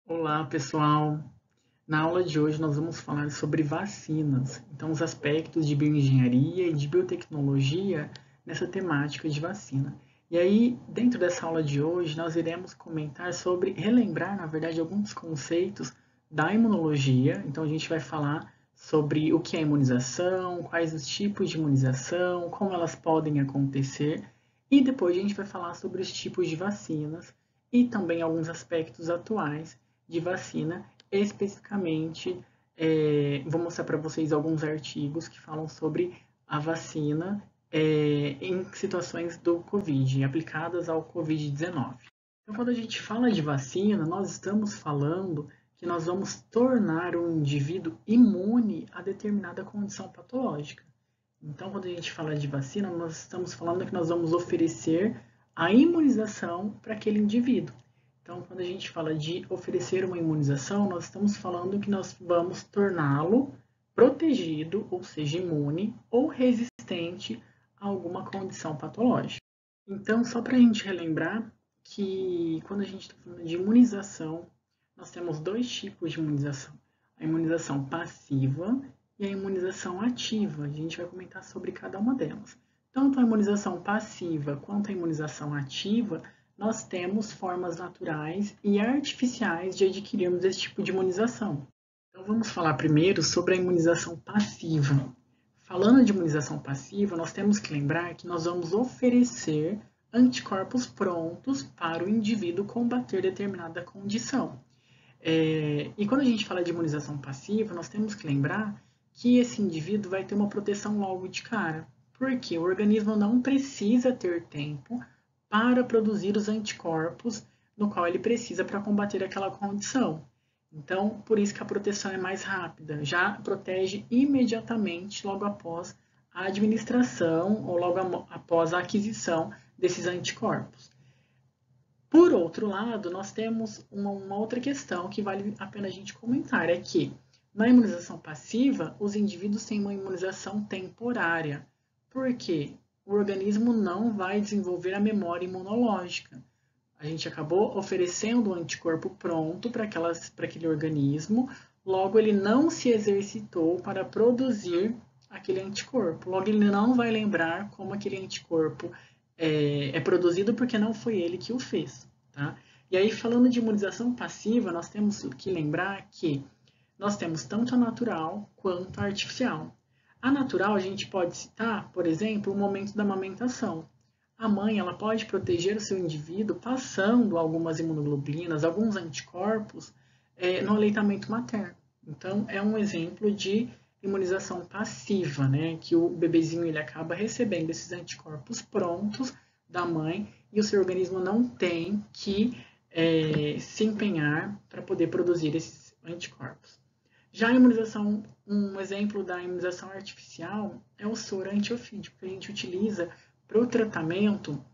Olá, pessoal! Na aula de hoje nós vamos falar sobre vacinas, então os aspectos de bioengenharia e de biotecnologia nessa temática de vacina. E aí, dentro dessa aula de hoje, nós iremos comentar sobre, relembrar, na verdade, alguns conceitos da imunologia. Então a gente vai falar sobre o que é imunização, quais os tipos de imunização, como elas podem acontecer, e depois a gente vai falar sobre os tipos de vacinas e também alguns aspectos atuais de vacina, especificamente, vou mostrar para vocês alguns artigos que falam sobre a vacina em situações do Covid, aplicadas ao Covid-19. Então, quando a gente fala de vacina, nós estamos falando que nós vamos tornar um indivíduo imune a determinada condição patológica. Então, quando a gente fala de vacina, nós estamos falando que nós vamos oferecer a imunização para aquele indivíduo. Então, quando a gente fala de oferecer uma imunização, nós estamos falando que nós vamos torná-lo protegido, ou seja, imune ou resistente a alguma condição patológica. Então, só para a gente relembrar que quando a gente está falando de imunização, nós temos dois tipos de imunização: a imunização passiva e a imunização ativa. A gente vai comentar sobre cada uma delas. Tanto a imunização passiva quanto a imunização ativa, nós temos formas naturais e artificiais de adquirirmos esse tipo de imunização. Então vamos falar primeiro sobre a imunização passiva. Falando de imunização passiva, nós temos que lembrar que nós vamos oferecer anticorpos prontos para o indivíduo combater determinada condição. E quando a gente fala de imunização passiva, nós temos que lembrar que esse indivíduo vai ter uma proteção logo de cara, porque o organismo não precisa ter tempo para produzir os anticorpos no qual ele precisa para combater aquela condição. Então, por isso que a proteção é mais rápida, já protege imediatamente logo após a administração ou logo após a aquisição desses anticorpos. Por outro lado, nós temos uma outra questão que vale a pena a gente comentar, é que na imunização passiva, os indivíduos têm uma imunização temporária. Por quê? O organismo não vai desenvolver a memória imunológica. A gente acabou oferecendo um anticorpo pronto para aquele organismo, logo ele não se exercitou para produzir aquele anticorpo. Logo ele não vai lembrar como aquele anticorpo é produzido porque não foi ele que o fez. Tá? E aí, falando de imunização passiva, nós temos que lembrar que nós temos tanto a natural quanto a artificial. A natural a gente pode citar, por exemplo, o momento da amamentação. A mãe ela pode proteger o seu indivíduo passando algumas imunoglobulinas, alguns anticorpos no aleitamento materno. Então, é um exemplo de imunização passiva, né? Que o bebezinho ele acaba recebendo esses anticorpos prontos da mãe e o seu organismo não tem que se empenhar para poder produzir esses anticorpos. Já a imunização, um exemplo da imunização artificial é o soro antiofídico, que a gente utiliza para o tratamento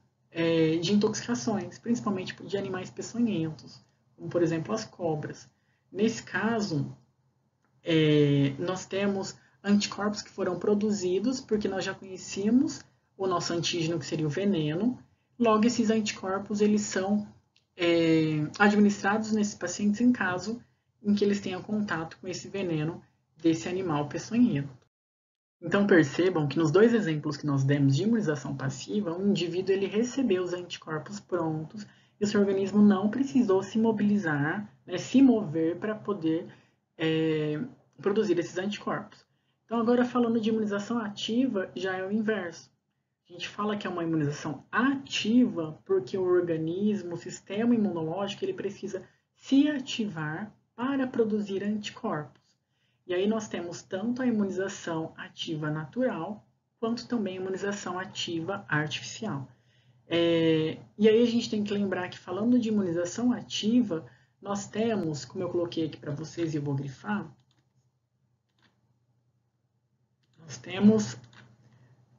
de intoxicações, principalmente de animais peçonhentos, como por exemplo as cobras. Nesse caso, nós temos anticorpos que foram produzidos porque nós já conhecíamos o nosso antígeno, que seria o veneno. Logo, esses anticorpos eles são administrados nesses pacientes em caso em que eles tenham contato com esse veneno desse animal peçonhento. Então percebam que nos dois exemplos que nós demos de imunização passiva, o indivíduo ele recebeu os anticorpos prontos e o seu organismo não precisou se mobilizar, né, se mover para poder produzir esses anticorpos. Então agora falando de imunização ativa, já é o inverso. A gente fala que é uma imunização ativa porque o organismo, o sistema imunológico, ele precisa se ativar para produzir anticorpos. E aí nós temos tanto a imunização ativa natural, quanto também a imunização ativa artificial. E aí a gente tem que lembrar que falando de imunização ativa, nós temos, como eu coloquei aqui para vocês e eu vou grifar, nós temos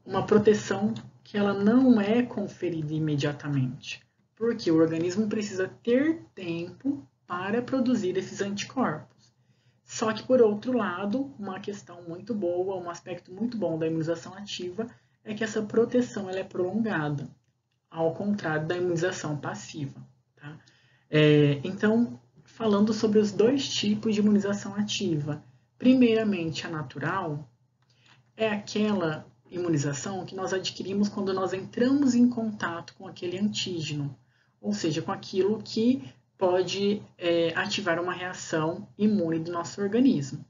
uma proteção que ela não é conferida imediatamente, porque o organismo precisa ter tempo para produzir esses anticorpos. Só que, por outro lado, uma questão muito boa, um aspecto muito bom da imunização ativa é que essa proteção ela é prolongada, ao contrário da imunização passiva. Tá? Então, falando sobre os dois tipos de imunização ativa. Primeiramente, a natural é aquela imunização que nós adquirimos quando nós entramos em contato com aquele antígeno, ou seja, com aquilo que pode ativar uma reação imune do nosso organismo.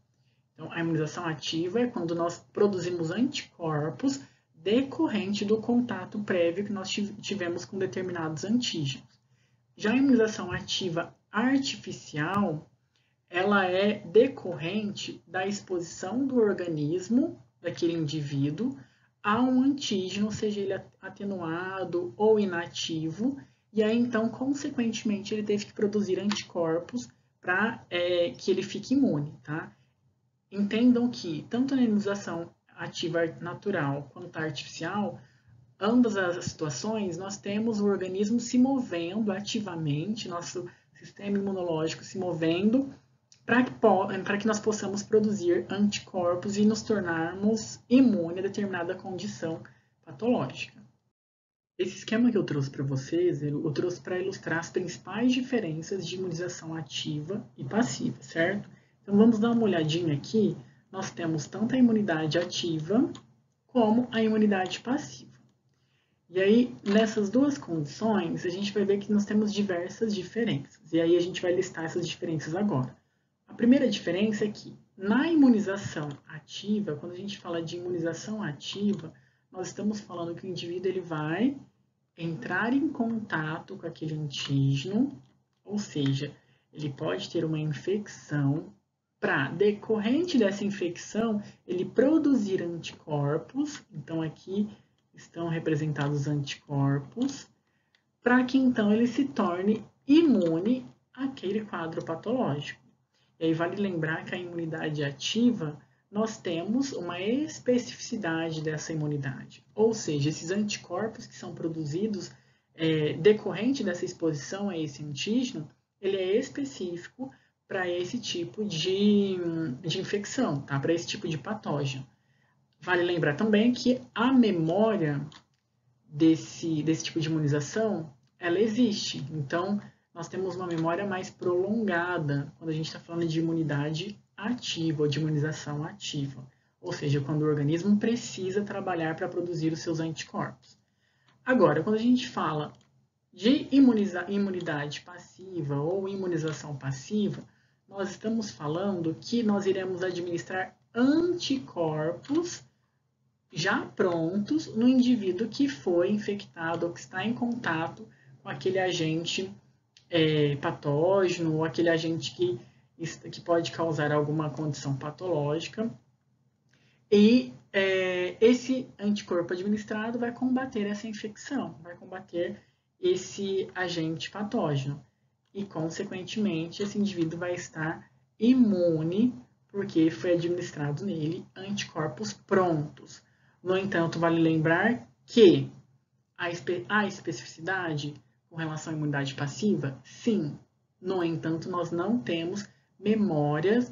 Então, a imunização ativa é quando nós produzimos anticorpos decorrente do contato prévio que nós tivemos com determinados antígenos. Já a imunização ativa artificial, ela é decorrente da exposição do organismo daquele indivíduo a um antígeno, seja ele atenuado ou inativo, e aí então, consequentemente, ele teve que produzir anticorpos para que ele fique imune, tá? Entendam que tanto na imunização ativa natural quanto a artificial, ambas as situações, nós temos o organismo se movendo ativamente, nosso sistema imunológico se movendo para que nós possamos produzir anticorpos e nos tornarmos imunes a determinada condição patológica. Esse esquema que eu trouxe para vocês, eu trouxe para ilustrar as principais diferenças de imunização ativa e passiva, certo? Então vamos dar uma olhadinha aqui. Nós temos tanto a imunidade ativa como a imunidade passiva. E aí, nessas duas condições, a gente vai ver que nós temos diversas diferenças. E aí a gente vai listar essas diferenças agora. A primeira diferença é que, na imunização ativa, quando a gente fala de imunização ativa, nós estamos falando que o indivíduo ele vai entrar em contato com aquele antígeno, ou seja, ele pode ter uma infecção, para, decorrente dessa infecção, ele produzir anticorpos, então aqui estão representados anticorpos, para que então ele se torne imune àquele quadro patológico. E aí vale lembrar que a imunidade ativa, nós temos uma especificidade dessa imunidade, ou seja, esses anticorpos que são produzidos decorrente dessa exposição a esse antígeno, ele é específico para esse tipo de infecção, tá? Para esse tipo de patógeno. Vale lembrar também que a memória desse tipo de imunização, ela existe. Então, nós temos uma memória mais prolongada quando a gente está falando de imunidade ativa ou de imunização ativa. Ou seja, quando o organismo precisa trabalhar para produzir os seus anticorpos. Agora, quando a gente fala de imunidade passiva ou imunização passiva, nós estamos falando que nós iremos administrar anticorpos já prontos no indivíduo que foi infectado ou que está em contato com aquele agente patógeno ou aquele agente que pode causar alguma condição patológica. E esse anticorpo administrado vai combater essa infecção, vai combater esse agente patógeno. E, consequentemente, esse indivíduo vai estar imune porque foi administrado nele anticorpos prontos. No entanto, vale lembrar que a especificidade com relação à imunidade passiva, sim. No entanto, nós não temos memória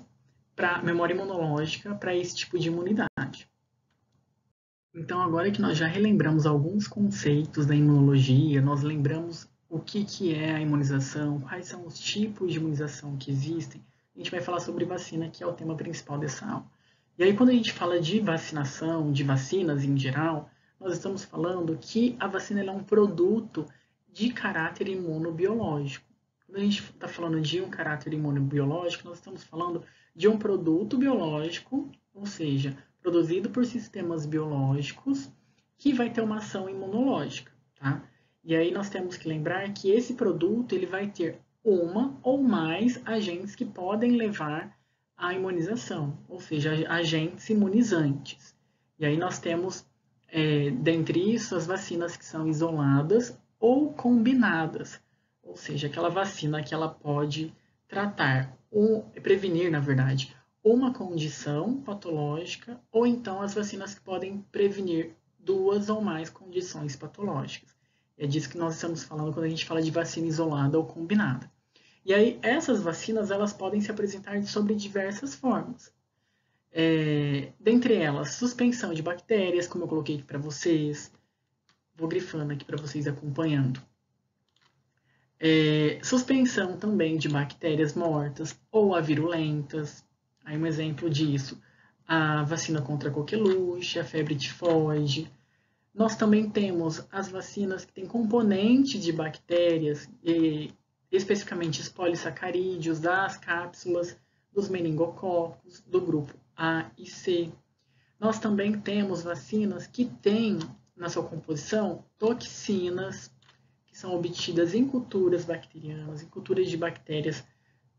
imunológica para esse tipo de imunidade. Então, agora que nós já relembramos alguns conceitos da imunologia, nós lembramos o que é a imunização, quais são os tipos de imunização que existem, a gente vai falar sobre vacina, que é o tema principal dessa aula. E aí, quando a gente fala de vacinação, de vacinas em geral, nós estamos falando que a vacina é um produto de caráter imunobiológico. Quando a gente está falando de um caráter imunobiológico, nós estamos falando de um produto biológico, ou seja, produzido por sistemas biológicos, que vai ter uma ação imunológica, tá? E aí nós temos que lembrar que esse produto ele vai ter uma ou mais agentes que podem levar à imunização, ou seja, agentes imunizantes. E aí nós temos, dentre isso, as vacinas que são isoladas ou combinadas, ou seja, aquela vacina que ela pode tratar, ou prevenir, na verdade, uma condição patológica, ou então as vacinas que podem prevenir duas ou mais condições patológicas. É disso que nós estamos falando quando a gente fala de vacina isolada ou combinada. E aí, essas vacinas, elas podem se apresentar sobre diversas formas. Dentre elas, suspensão de bactérias, como eu coloquei aqui para vocês. Vou grifando aqui para vocês acompanhando. Suspensão também de bactérias mortas ou avirulentas. Aí um exemplo disso, a vacina contra a coqueluche, a febre tifoide. Nós também temos as vacinas que têm componentes de bactérias, especificamente os polissacarídeos, das cápsulas, dos meningococos, do grupo A e C. Nós também temos vacinas que têm na sua composição toxinas, que são obtidas em culturas bacterianas, em culturas de bactérias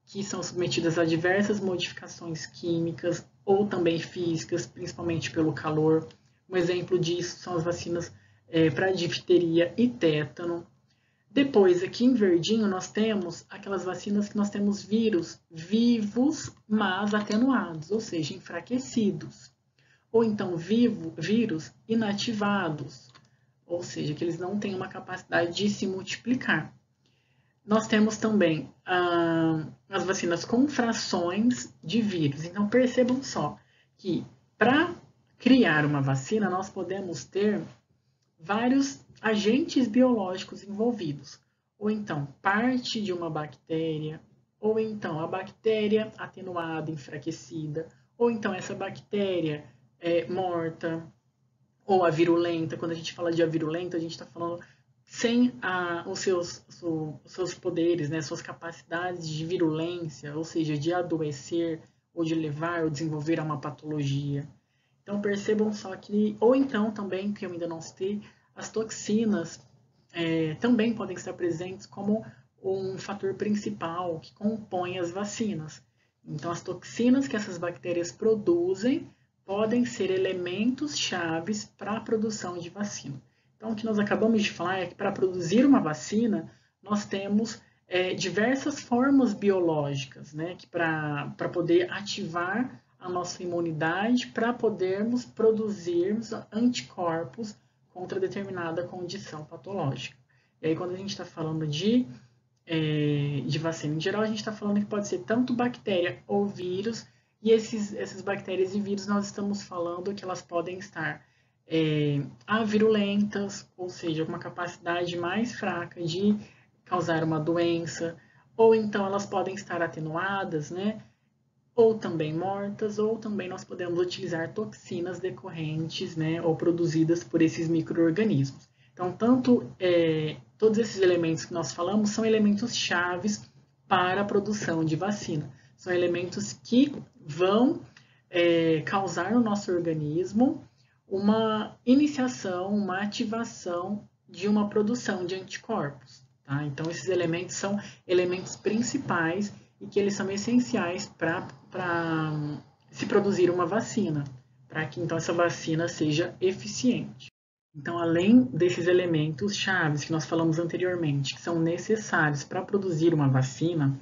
que são submetidas a diversas modificações químicas ou também físicas, principalmente pelo calor. Um exemplo disso são as vacinas para difteria e tétano. Depois, aqui em verdinho, nós temos aquelas vacinas que nós temos vírus vivos, mas atenuados, ou seja, enfraquecidos. Ou então vírus inativados, ou seja, que eles não têm uma capacidade de se multiplicar. Nós temos também as vacinas com frações de vírus. Então, percebam só que para criar uma vacina, nós podemos ter vários agentes biológicos envolvidos. Ou então, parte de uma bactéria, ou então a bactéria atenuada, enfraquecida, ou então essa bactéria morta, ou a virulenta. Quando a gente fala de a virulenta, a gente está falando sem os seus poderes, né, suas capacidades de virulência, ou seja, de adoecer, ou de levar ou desenvolver a uma patologia. Então percebam só que, ou então também, que eu ainda não citei, as toxinas também podem estar presentes como um fator principal que compõe as vacinas. Então as toxinas que essas bactérias produzem podem ser elementos chaves para a produção de vacina. Então, o que nós acabamos de falar é que para produzir uma vacina, nós temos diversas formas biológicas, né, para poder ativar a nossa imunidade, para podermos produzirmos anticorpos contra determinada condição patológica. E aí, quando a gente está falando de vacina em geral, a gente está falando que pode ser tanto bactéria ou vírus, e essas bactérias e vírus nós estamos falando que elas podem estar avirulentas, ou seja, com uma capacidade mais fraca de causar uma doença, ou então elas podem estar atenuadas, né? Ou também mortas, ou também nós podemos utilizar toxinas decorrentes, né? Ou produzidas por esses micro-organismos. Então, todos esses elementos que nós falamos são elementos chaves para a produção de vacina. São elementos que vão causar no nosso organismo uma iniciação, uma ativação de uma produção de anticorpos. Tá? Então, esses elementos são elementos principais e que eles são essenciais para se produzir uma vacina, para que então essa vacina seja eficiente. Então, além desses elementos chaves que nós falamos anteriormente, que são necessários para produzir uma vacina,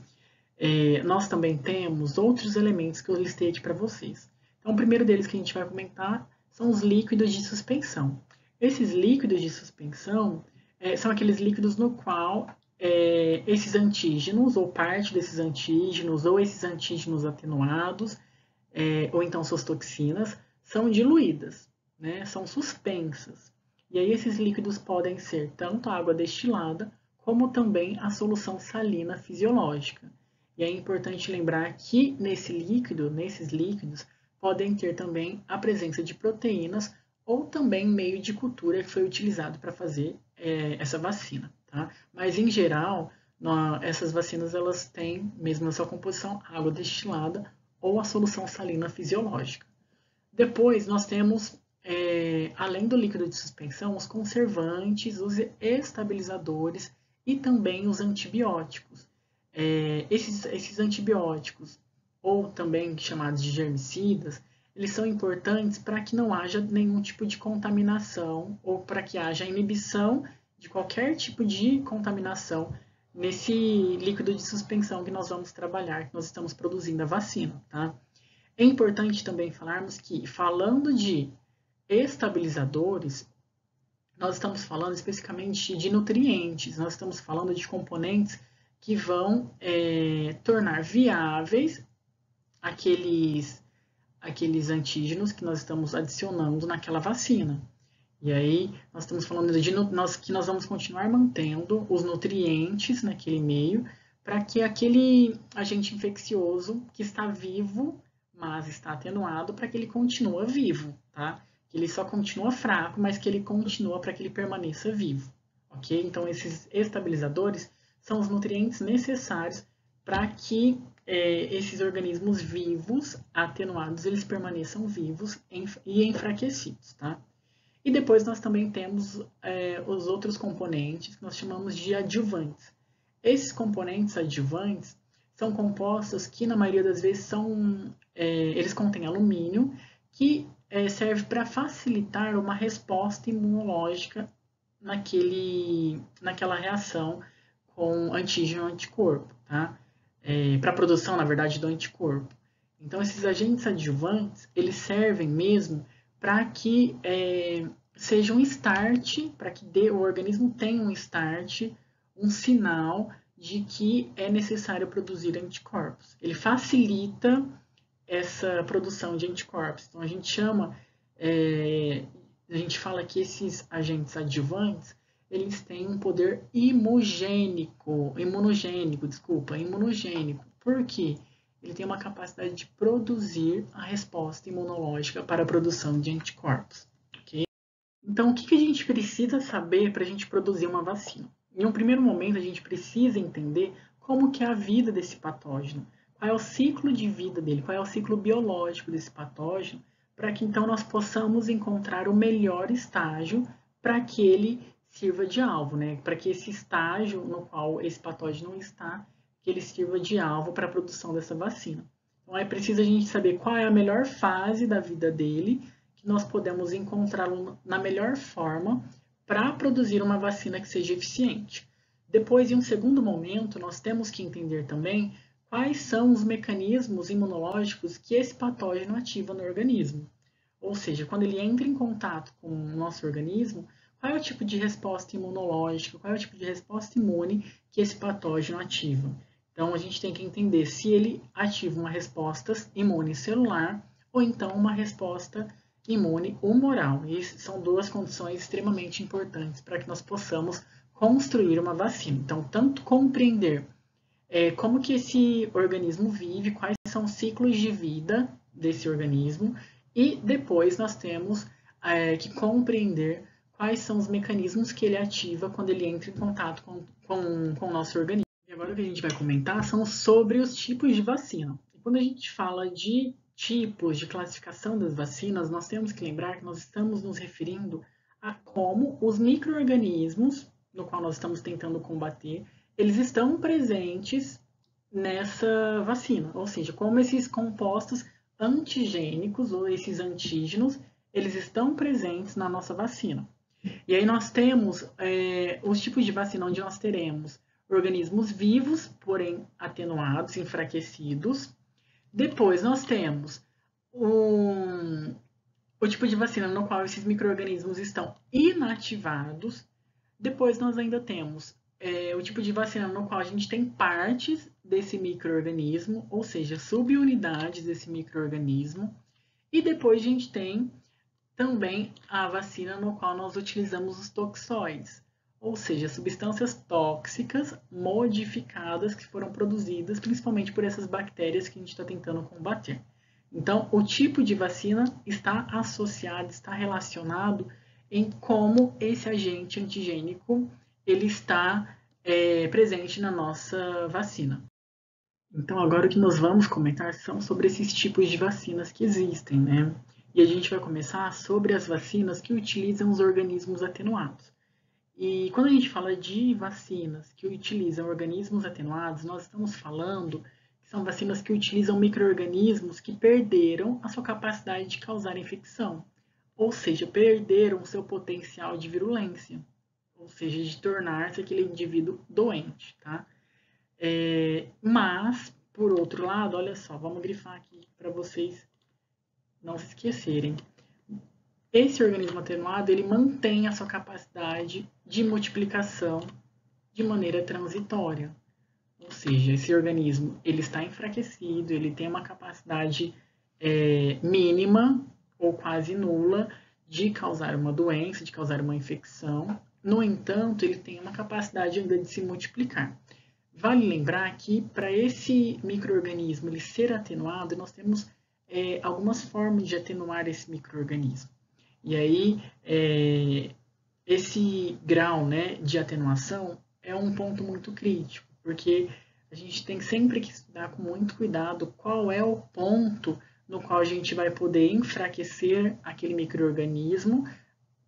nós também temos outros elementos que eu listei aqui para vocês. Então, o primeiro deles que a gente vai comentar são os líquidos de suspensão. Esses líquidos de suspensão são aqueles líquidos no qual esses antígenos, ou parte desses antígenos, ou esses antígenos atenuados, ou então suas toxinas, são diluídas, né? São suspensas. E aí esses líquidos podem ser tanto a água destilada, como também a solução salina fisiológica. E é importante lembrar que nesses líquidos, podem ter também a presença de proteínas ou também meio de cultura que foi utilizado para fazer essa vacina. Tá? Mas, em geral, essas vacinas elas têm, mesmo na sua composição, água destilada ou a solução salina fisiológica. Depois, nós temos, além do líquido de suspensão, os conservantes, os estabilizadores e também os antibióticos. Esses antibióticos, ou também chamados de germicidas, eles são importantes para que não haja nenhum tipo de contaminação ou para que haja inibição de qualquer tipo de contaminação nesse líquido de suspensão que nós vamos trabalhar, que nós estamos produzindo a vacina. Tá? É importante também falarmos que, falando de estabilizadores, nós estamos falando especificamente de nutrientes, nós estamos falando de componentes que vão tornar viáveis aqueles antígenos que nós estamos adicionando naquela vacina. E aí nós estamos falando que nós vamos continuar mantendo os nutrientes naquele meio para que aquele agente infeccioso que está vivo, mas está atenuado, para que ele continue vivo, tá? Que ele só continua fraco, mas que ele continua para que ele permaneça vivo, ok? Então esses estabilizadores são os nutrientes necessários para que esses organismos vivos, atenuados, eles permaneçam vivos e enfraquecidos, tá? E depois nós também temos os outros componentes que nós chamamos de adjuvantes. Esses componentes adjuvantes são compostos que na maioria das vezes eles contêm alumínio, que serve para facilitar uma resposta imunológica naquela reação com antígeno e anticorpo, tá? Para a produção, na verdade, do anticorpo. Então, esses agentes adjuvantes, eles servem mesmo para que seja um start, para que o organismo tenha um start, um sinal de que é necessário produzir anticorpos. Ele facilita essa produção de anticorpos. Então, a gente fala que esses agentes adjuvantes, eles têm um poder imunogênico. Por quê? Ele tem uma capacidade de produzir a resposta imunológica para a produção de anticorpos. Okay? Então, o que a gente precisa saber para a gente produzir uma vacina? Em um primeiro momento, a gente precisa entender como que é a vida desse patógeno, qual é o ciclo de vida dele, qual é o ciclo biológico desse patógeno, para que então nós possamos encontrar o melhor estágio para que ele sirva de alvo, né? Para que esse estágio no qual esse patógeno está, que ele sirva de alvo para a produção dessa vacina. Então é preciso a gente saber qual é a melhor fase da vida dele, que nós podemos encontrá-lo na melhor forma para produzir uma vacina que seja eficiente. Depois, em um segundo momento, nós temos que entender também quais são os mecanismos imunológicos que esse patógeno ativa no organismo. Ou seja, quando ele entra em contato com o nosso organismo, qual é o tipo de resposta imunológica, qual é o tipo de resposta imune que esse patógeno ativa. Então, a gente tem que entender se ele ativa uma resposta imune celular ou então uma resposta imune humoral. E são duas condições extremamente importantes para que nós possamos construir uma vacina. Então, tanto compreender como que esse organismo vive, quais são os ciclos de vida desse organismo, e depois nós temos que compreender quais são os mecanismos que ele ativa quando ele entra em contato com o nosso organismo. E agora o que a gente vai comentar são sobre os tipos de vacina. E quando a gente fala de tipos de classificação das vacinas, nós temos que lembrar que nós estamos nos referindo a como os micro-organismos, no qual nós estamos tentando combater, eles estão presentes nessa vacina, ou seja, como esses compostos antigênicos ou esses antígenos, eles estão presentes na nossa vacina. E aí nós temos os tipos de vacina onde nós teremos organismos vivos, porém atenuados, enfraquecidos. Depois nós temos o tipo de vacina no qual esses micro-organismos estão inativados. Depois nós ainda temos o tipo de vacina no qual a gente tem partes desse micro-organismo, ou seja, subunidades desse micro-organismo. E depois a gente tem também a vacina no qual nós utilizamos os toxoides, ou seja, substâncias tóxicas modificadas que foram produzidas principalmente por essas bactérias que a gente está tentando combater. Então, o tipo de vacina está associado, está relacionado em como esse agente antigênico ele está presente na nossa vacina. Então, agora o que nós vamos comentar são sobre esses tipos de vacinas que existem, né? E a gente vai começar sobre as vacinas que utilizam os organismos atenuados. E quando a gente fala de vacinas que utilizam organismos atenuados, nós estamos falando que são vacinas que utilizam micro-organismos que perderam a sua capacidade de causar infecção, ou seja, perderam o seu potencial de virulência, ou seja, de tornar-se aquele indivíduo doente, tá? Mas, por outro lado, olha só, vamos grifar aqui para vocês não se esquecerem. Esse organismo atenuado, ele mantém a sua capacidade de multiplicação de maneira transitória. Ou seja, esse organismo ele está enfraquecido, ele tem uma capacidade mínima ou quase nula de causar uma doença, de causar uma infecção. No entanto, ele tem uma capacidade ainda de se multiplicar. Vale lembrar que para esse micro-organismo ele ser atenuado, nós temos algumas formas de atenuar esse micro-organismo. E aí, esse grau, né, de atenuação é um ponto muito crítico, porque a gente tem sempre que estudar com muito cuidado qual é o ponto no qual a gente vai poder enfraquecer aquele micro-organismo,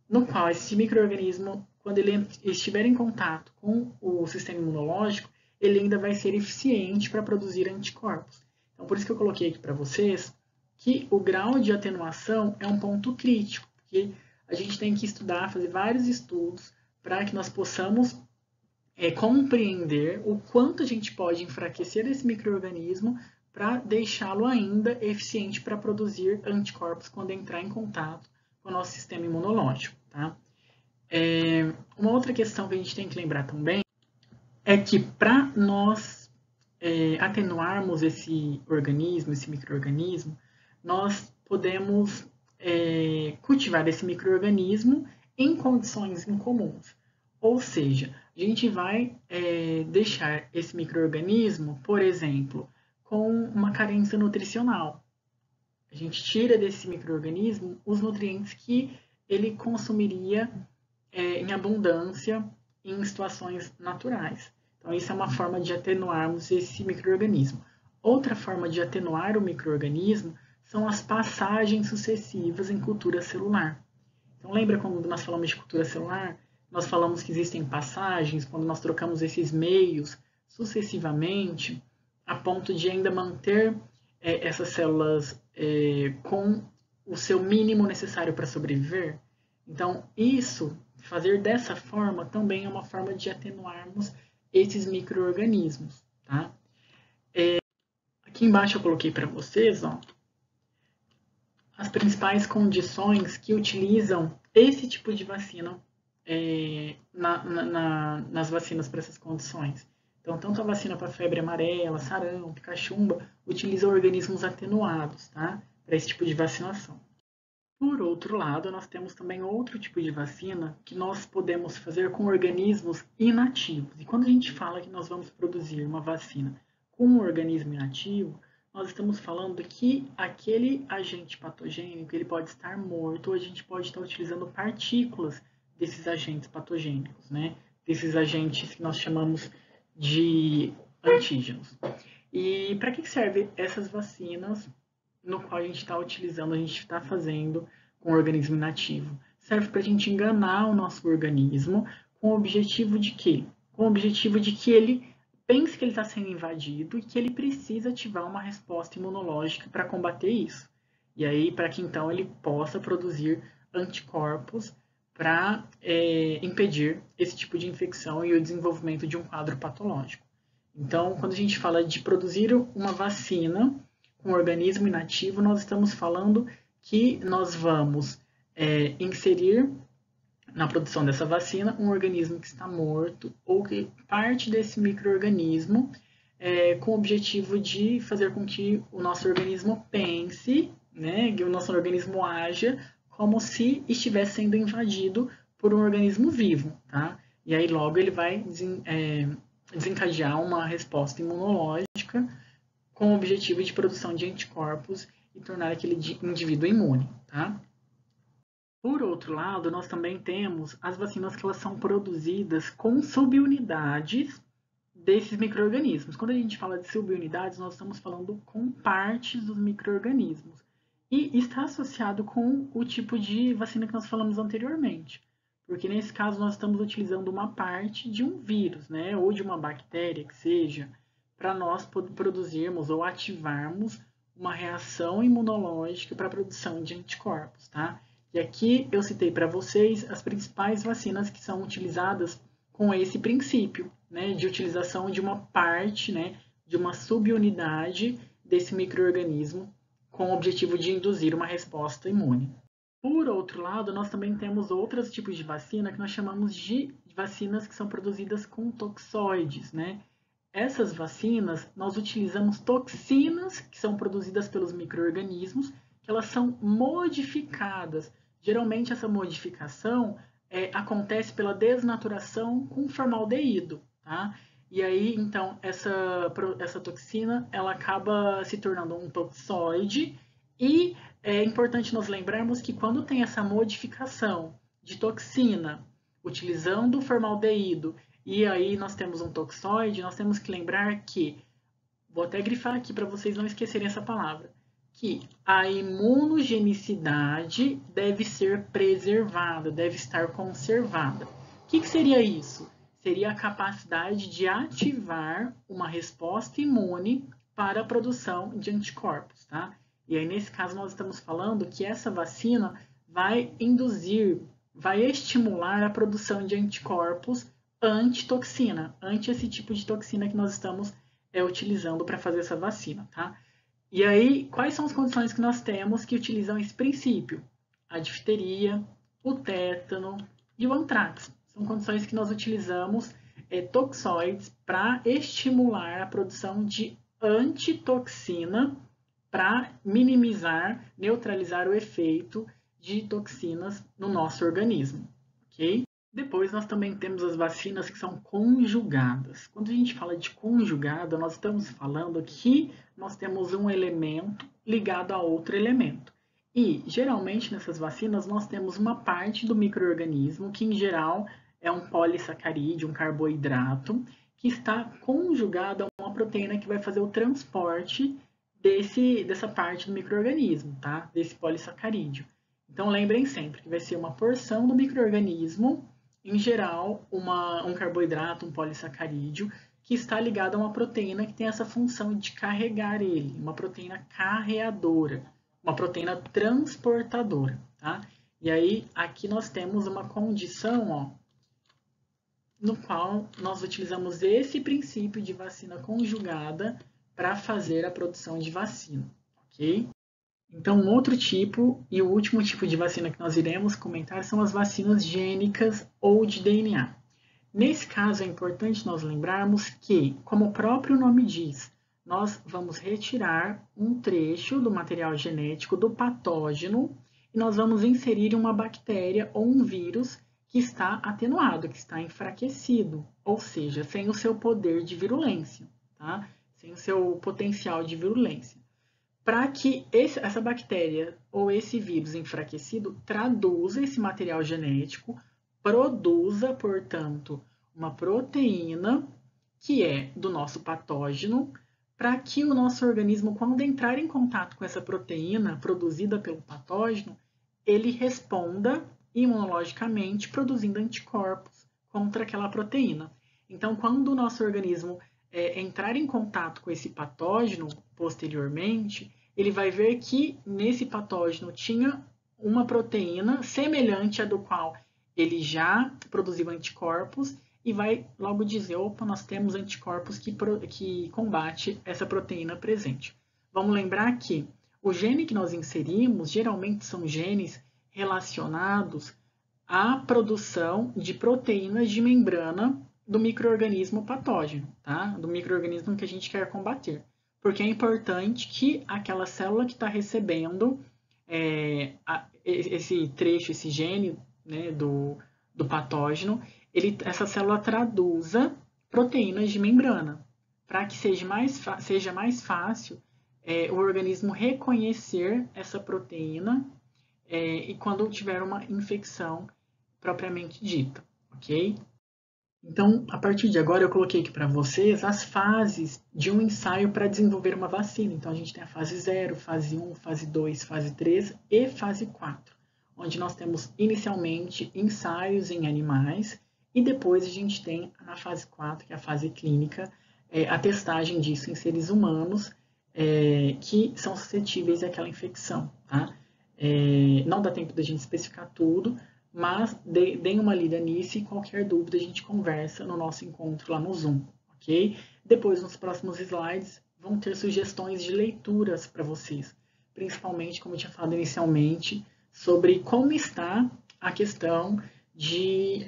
no qual esse micro-organismo, quando ele estiver em contato com o sistema imunológico, ele ainda vai ser eficiente para produzir anticorpos. Então, por isso que eu coloquei aqui para vocês que o grau de atenuação é um ponto crítico, porque a gente tem que estudar, fazer vários estudos para que nós possamos compreender o quanto a gente pode enfraquecer esse micro-organismo para deixá-lo ainda eficiente para produzir anticorpos quando entrar em contato com o nosso sistema imunológico. Tá? Uma outra questão que a gente tem que lembrar também é que para nós atenuarmos esse organismo, esse micro-organismo, nós podemos cultivar esse micro-organismo em condições incomuns. Ou seja, a gente vai deixar esse micro-organismo, por exemplo, com uma carência nutricional. A gente tira desse micro-organismo os nutrientes que ele consumiria em abundância em situações naturais. Então, isso é uma forma de atenuarmos esse micro-organismo. Outra forma de atenuar o micro-organismo são as passagens sucessivas em cultura celular. Então, lembra quando nós falamos de cultura celular? Nós falamos que existem passagens, quando nós trocamos esses meios sucessivamente, a ponto de ainda manter essas células com o seu mínimo necessário para sobreviver. Então, fazer dessa forma, também é uma forma de atenuarmos esses micro-organismos. Tá? Aqui embaixo eu coloquei para vocês as principais condições que utilizam esse tipo de vacina nas vacinas para essas condições. Então, tanto a vacina para febre amarela, sarampo, cachumba, utiliza organismos atenuados, tá? Para esse tipo de vacinação. Por outro lado, nós temos também outro tipo de vacina que nós podemos fazer com organismos inativos. E quando a gente fala que nós vamos produzir uma vacina com um organismo inativo, nós estamos falando que aquele agente patogênico ele pode estar morto, ou a gente pode estar utilizando partículas desses agentes patogênicos, né? Desses agentes que nós chamamos de antígenos. E para que servem essas vacinas no qual a gente está utilizando, a gente está fazendo com o organismo inativo? Serve para a gente enganar o nosso organismo com o objetivo de quê? Com o objetivo de que ele pense que ele está sendo invadido e que ele precisa ativar uma resposta imunológica para combater isso. E aí, para que então ele possa produzir anticorpos para impedir esse tipo de infecção e o desenvolvimento de um quadro patológico. Então, quando a gente fala de produzir uma vacina com um organismo inativo, nós estamos falando que nós vamos inserir na produção dessa vacina um organismo que está morto ou que parte desse micro-organismo com o objetivo de fazer com que o nosso organismo pense, né, que o nosso organismo haja como se estivesse sendo invadido por um organismo vivo, tá? E aí logo ele vai desencadear uma resposta imunológica com o objetivo de produção de anticorpos e tornar aquele indivíduo imune, tá? Por outro lado, nós também temos as vacinas que elas são produzidas com subunidades desses micro-organismos. Quando a gente fala de subunidades, nós estamos falando com partes dos micro-organismos. E está associado com o tipo de vacina que nós falamos anteriormente. Porque nesse caso nós estamos utilizando uma parte de um vírus, né, ou de uma bactéria que seja, para nós produzirmos ou ativarmos uma reação imunológica para a produção de anticorpos, tá? E aqui eu citei para vocês as principais vacinas que são utilizadas com esse princípio, né, de utilização de uma parte, né, de uma subunidade desse micro-organismo com o objetivo de induzir uma resposta imune. Por outro lado, nós também temos outros tipos de vacina que nós chamamos de vacinas que são produzidas com toxoides, né? Essas vacinas, nós utilizamos toxinas que são produzidas pelos micro-organismos, que elas são modificadas Geralmente essa modificação acontece pela desnaturação com formaldeído, tá? E aí, então, essa toxina, ela acaba se tornando um toxoide e é importante nós lembrarmos que quando tem essa modificação de toxina, utilizando o formaldeído, e aí nós temos um toxoide, nós temos que lembrar que, vou até grifar aqui para vocês não esquecerem essa palavra, que a imunogenicidade deve ser preservada, deve estar conservada. O que seria isso? Seria a capacidade de ativar uma resposta imune para a produção de anticorpos, tá? E aí, nesse caso, nós estamos falando que essa vacina vai induzir, vai estimular a produção de anticorpos anti-toxina, anti esse tipo de toxina que nós estamos utilizando para fazer essa vacina, tá? E aí, quais são as condições que nós temos que utilizam esse princípio? A difteria, o tétano e o antrax. São condições que nós utilizamos toxoides para estimular a produção de antitoxina para minimizar, neutralizar o efeito de toxinas no nosso organismo, ok? Depois nós também temos as vacinas que são conjugadas. Quando a gente fala de conjugada, nós estamos falando que nós temos um elemento ligado a outro elemento. E, geralmente, nessas vacinas, nós temos uma parte do micro-organismo, que em geral é um polissacarídeo, um carboidrato, que está conjugado a uma proteína que vai fazer o transporte dessa parte do micro-organismo, tá? Desse polissacarídeo. Então, lembrem sempre que vai ser uma porção do micro-organismo, em geral, um carboidrato, um polissacarídeo, que está ligado a uma proteína que tem essa função de carregar ele, uma proteína carreadora, uma proteína transportadora, tá? E aí, aqui nós temos uma condição, ó, no qual nós utilizamos esse princípio de vacina conjugada para fazer a produção de vacina, ok? Então, um outro tipo e o último tipo de vacina que nós iremos comentar são as vacinas gênicas ou de DNA. Nesse caso, é importante nós lembrarmos que, como o próprio nome diz, nós vamos retirar um trecho do material genético do patógeno e nós vamos inserir uma bactéria ou um vírus que está atenuado, que está enfraquecido, ou seja, sem o seu poder de virulência, tá? Sem o seu potencial de virulência. Para que essa bactéria ou esse vírus enfraquecido traduza esse material genético, produza, portanto, uma proteína que é do nosso patógeno, para que o nosso organismo, quando entrar em contato com essa proteína produzida pelo patógeno, ele responda imunologicamente produzindo anticorpos contra aquela proteína. Então, quando o nosso organismo entrar em contato com esse patógeno posteriormente, ele vai ver que nesse patógeno tinha uma proteína semelhante à do qual ele já produziu anticorpos e vai logo dizer, opa, nós temos anticorpos que combate essa proteína presente. Vamos lembrar que o gene que nós inserimos geralmente são genes relacionados à produção de proteínas de membrana do micro-organismo patógeno, tá? Do micro-organismo que a gente quer combater. Porque é importante que aquela célula que está recebendo esse trecho, esse gene, né, do patógeno, essa célula traduza proteínas de membrana, para que seja mais fácil o organismo reconhecer essa proteína e quando tiver uma infecção propriamente dita, ok? Então, a partir de agora, eu coloquei aqui para vocês as fases de um ensaio para desenvolver uma vacina. Então, a gente tem a fase 0, fase 1, fase 2, fase 3 e fase 4, onde nós temos inicialmente ensaios em animais e depois a gente tem na fase 4, que é a fase clínica, a testagem disso em seres humanos que são suscetíveis àquela infecção, tá? Não dá tempo da gente especificar tudo, mas deem uma lida nisso e qualquer dúvida a gente conversa no nosso encontro lá no Zoom, ok? Depois, nos próximos slides, vão ter sugestões de leituras para vocês, principalmente, como eu tinha falado inicialmente, sobre como está a questão de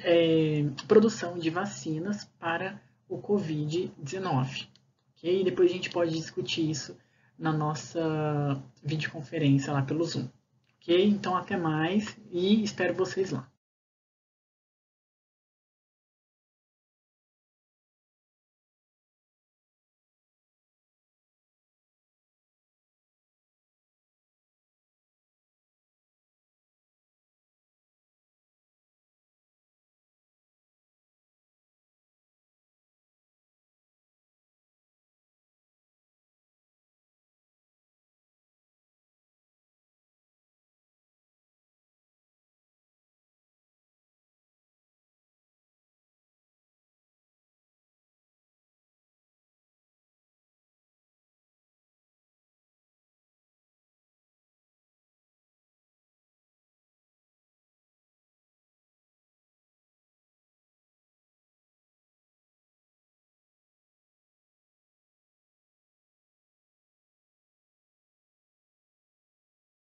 produção de vacinas para o Covid-19, ok? Depois a gente pode discutir isso na nossa videoconferência lá pelo Zoom. Ok? Então, até mais e espero vocês lá.